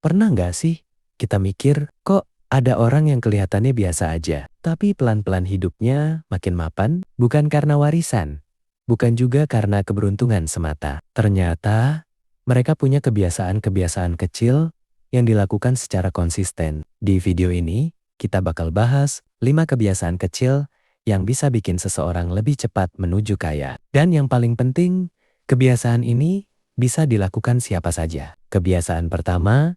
Pernah nggak sih kita mikir, kok ada orang yang kelihatannya biasa aja, tapi pelan-pelan hidupnya makin mapan? Bukan karena warisan, bukan juga karena keberuntungan semata. Ternyata mereka punya kebiasaan-kebiasaan kecil yang dilakukan secara konsisten. Di video ini, kita bakal bahas 5 kebiasaan kecil yang bisa bikin seseorang lebih cepat menuju kaya. Dan yang paling penting, kebiasaan ini bisa dilakukan siapa saja. Kebiasaan pertama,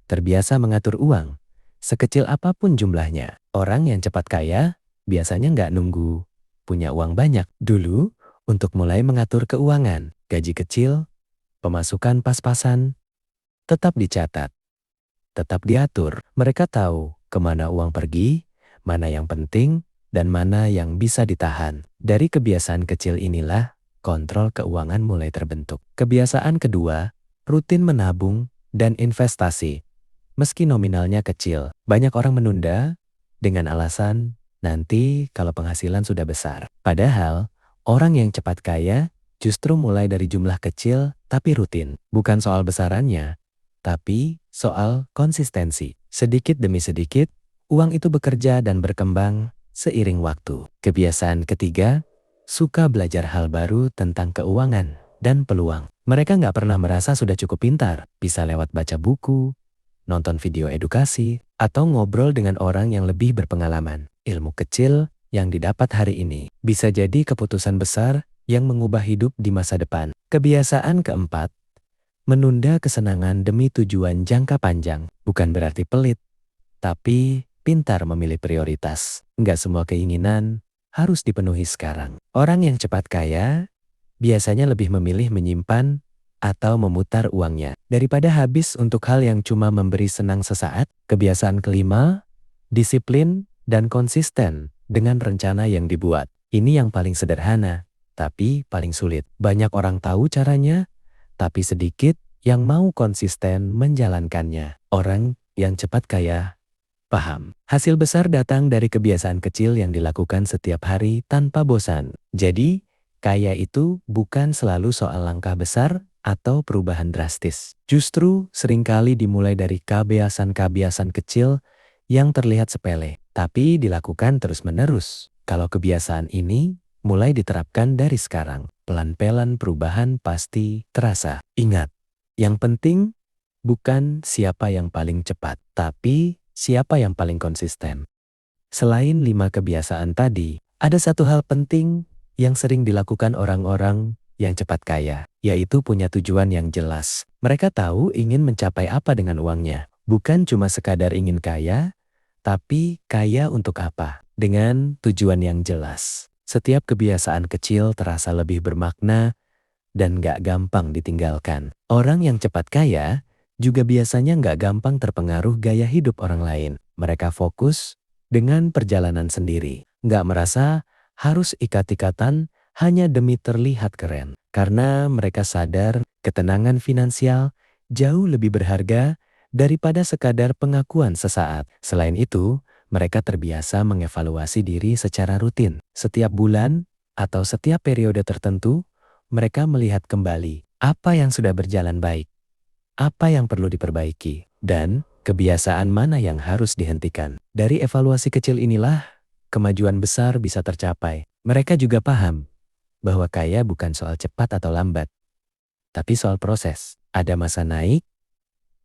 terbiasa mengatur uang, sekecil apapun jumlahnya. Orang yang cepat kaya biasanya nggak nunggu punya uang banyak dulu untuk mulai mengatur keuangan. Gaji kecil, pemasukan pas-pasan, tetap dicatat, tetap diatur. Mereka tahu kemana uang pergi, mana yang penting, dan mana yang bisa ditahan. Dari kebiasaan kecil inilah kontrol keuangan mulai terbentuk. Kebiasaan kedua, rutin menabung dan investasi. Meski nominalnya kecil, banyak orang menunda dengan alasan nanti kalau penghasilan sudah besar. Padahal, orang yang cepat kaya justru mulai dari jumlah kecil tapi rutin. Bukan soal besarannya, tapi soal konsistensi. Sedikit demi sedikit, uang itu bekerja dan berkembang seiring waktu. Kebiasaan ketiga, suka belajar hal baru tentang keuangan dan peluang. Mereka nggak pernah merasa sudah cukup pintar, bisa lewat baca buku, nonton video edukasi, atau ngobrol dengan orang yang lebih berpengalaman. Ilmu kecil yang didapat hari ini bisa jadi keputusan besar yang mengubah hidup di masa depan. Kebiasaan keempat, menunda kesenangan demi tujuan jangka panjang. Bukan berarti pelit, tapi pintar memilih prioritas. Nggak semua keinginan harus dipenuhi sekarang. Orang yang cepat kaya biasanya lebih memilih menyimpan atau memutar uangnya daripada habis untuk hal yang cuma memberi senang sesaat. Kebiasaan kelima, disiplin dan konsisten dengan rencana yang dibuat. Ini yang paling sederhana, tapi paling sulit. Banyak orang tahu caranya, tapi sedikit yang mau konsisten menjalankannya. Orang yang cepat kaya paham. Hasil besar datang dari kebiasaan kecil yang dilakukan setiap hari tanpa bosan. Jadi, kaya itu bukan selalu soal langkah besar atau perubahan drastis. Justru seringkali dimulai dari kebiasaan-kebiasaan kecil yang terlihat sepele, tapi dilakukan terus-menerus. Kalau kebiasaan ini mulai diterapkan dari sekarang, pelan-pelan perubahan pasti terasa. Ingat, yang penting bukan siapa yang paling cepat, tapi siapa yang paling konsisten. Selain 5 kebiasaan tadi, ada satu hal penting yang sering dilakukan orang-orang yang cepat kaya, yaitu punya tujuan yang jelas. Mereka tahu ingin mencapai apa dengan uangnya. Bukan cuma sekadar ingin kaya, tapi kaya untuk apa? Dengan tujuan yang jelas. Setiap kebiasaan kecil terasa lebih bermakna dan gak gampang ditinggalkan. Orang yang cepat kaya juga biasanya gak gampang terpengaruh gaya hidup orang lain. Mereka fokus dengan perjalanan sendiri. Gak merasa harus ikat-ikatan hanya demi terlihat keren. Karena mereka sadar ketenangan finansial jauh lebih berharga daripada sekadar pengakuan sesaat. Selain itu, mereka terbiasa mengevaluasi diri secara rutin. Setiap bulan atau setiap periode tertentu, mereka melihat kembali apa yang sudah berjalan baik, apa yang perlu diperbaiki, dan kebiasaan mana yang harus dihentikan. Dari evaluasi kecil inilah, kemajuan besar bisa tercapai. Mereka juga paham bahwa kaya bukan soal cepat atau lambat, tapi soal proses. Ada masa naik,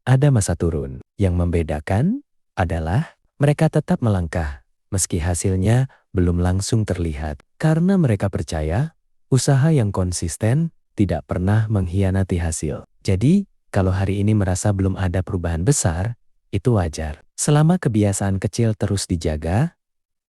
ada masa turun. Yang membedakan adalah mereka tetap melangkah, meski hasilnya belum langsung terlihat. Karena mereka percaya, usaha yang konsisten tidak pernah mengkhianati hasil. Jadi, kalau hari ini merasa belum ada perubahan besar, itu wajar. Selama kebiasaan kecil terus dijaga,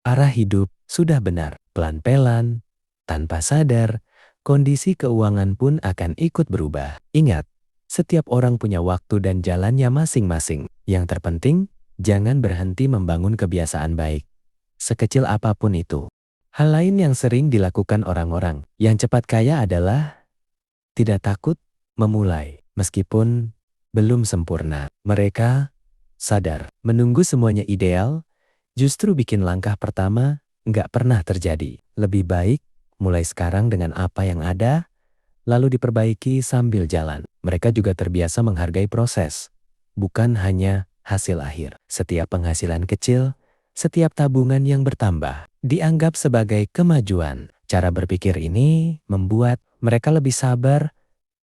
arah hidup sudah benar. Pelan-pelan, tanpa sadar, kondisi keuangan pun akan ikut berubah. Ingat, setiap orang punya waktu dan jalannya masing-masing. Yang terpenting, jangan berhenti membangun kebiasaan baik, sekecil apapun itu. Hal lain yang sering dilakukan orang-orang yang cepat kaya adalah tidak takut memulai, meskipun belum sempurna. Mereka sadar, menunggu semuanya ideal justru bikin langkah pertama nggak pernah terjadi. Lebih baik mulai sekarang dengan apa yang ada, lalu diperbaiki sambil jalan. Mereka juga terbiasa menghargai proses. bukan hanya hasil akhir. Setiap penghasilan kecil, setiap tabungan yang bertambah, dianggap sebagai kemajuan. Cara berpikir ini membuat mereka lebih sabar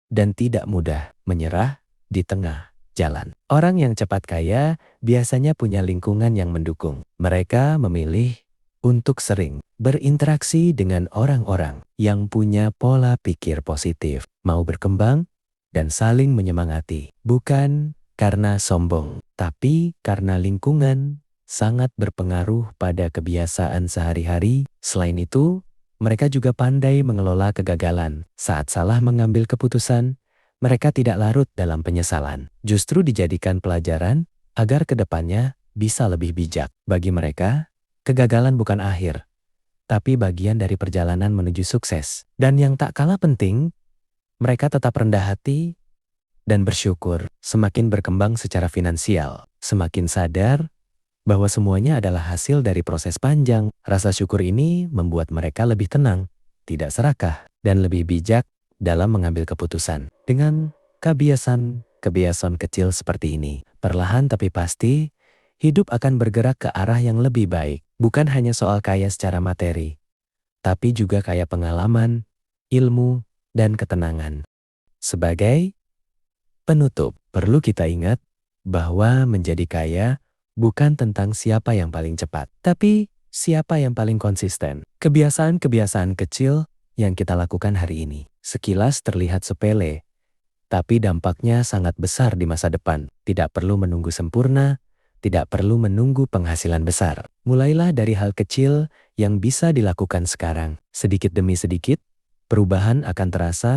dan tidak mudah menyerah di tengah jalan. Orang yang cepat kaya biasanya punya lingkungan yang mendukung. Mereka memilih untuk sering berinteraksi dengan orang-orang yang punya pola pikir positif, mau berkembang, dan saling menyemangati. Bukan karena sombong, tapi karena lingkungan sangat berpengaruh pada kebiasaan sehari-hari. Selain itu, mereka juga pandai mengelola kegagalan. Saat salah mengambil keputusan, mereka tidak larut dalam penyesalan. Justru dijadikan pelajaran agar kedepannya bisa lebih bijak. Bagi mereka, kegagalan bukan akhir, tapi bagian dari perjalanan menuju sukses. Dan yang tak kalah penting, mereka tetap rendah hati dan bersyukur. Semakin berkembang secara finansial, semakin sadar bahwa semuanya adalah hasil dari proses panjang. Rasa syukur ini membuat mereka lebih tenang, tidak serakah, dan lebih bijak dalam mengambil keputusan. Dengan kebiasaan kecil seperti ini, perlahan tapi pasti, hidup akan bergerak ke arah yang lebih baik. Bukan hanya soal kaya secara materi, tapi juga kaya pengalaman, ilmu, dan ketenangan. Sebagai penutup, perlu kita ingat bahwa menjadi kaya bukan tentang siapa yang paling cepat, tapi siapa yang paling konsisten. Kebiasaan-kebiasaan kecil yang kita lakukan hari ini sekilas terlihat sepele, tapi dampaknya sangat besar di masa depan. Tidak perlu menunggu sempurna, tidak perlu menunggu penghasilan besar. Mulailah dari hal kecil yang bisa dilakukan sekarang. Sedikit demi sedikit, perubahan akan terasa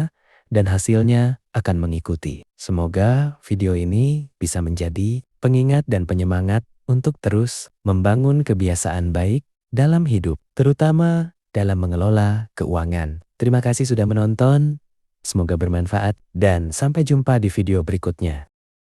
dan hasilnya akan mengikuti. Semoga video ini bisa menjadi pengingat dan penyemangat untuk terus membangun kebiasaan baik dalam hidup, terutama dalam mengelola keuangan. Terima kasih sudah menonton, semoga bermanfaat, dan sampai jumpa di video berikutnya.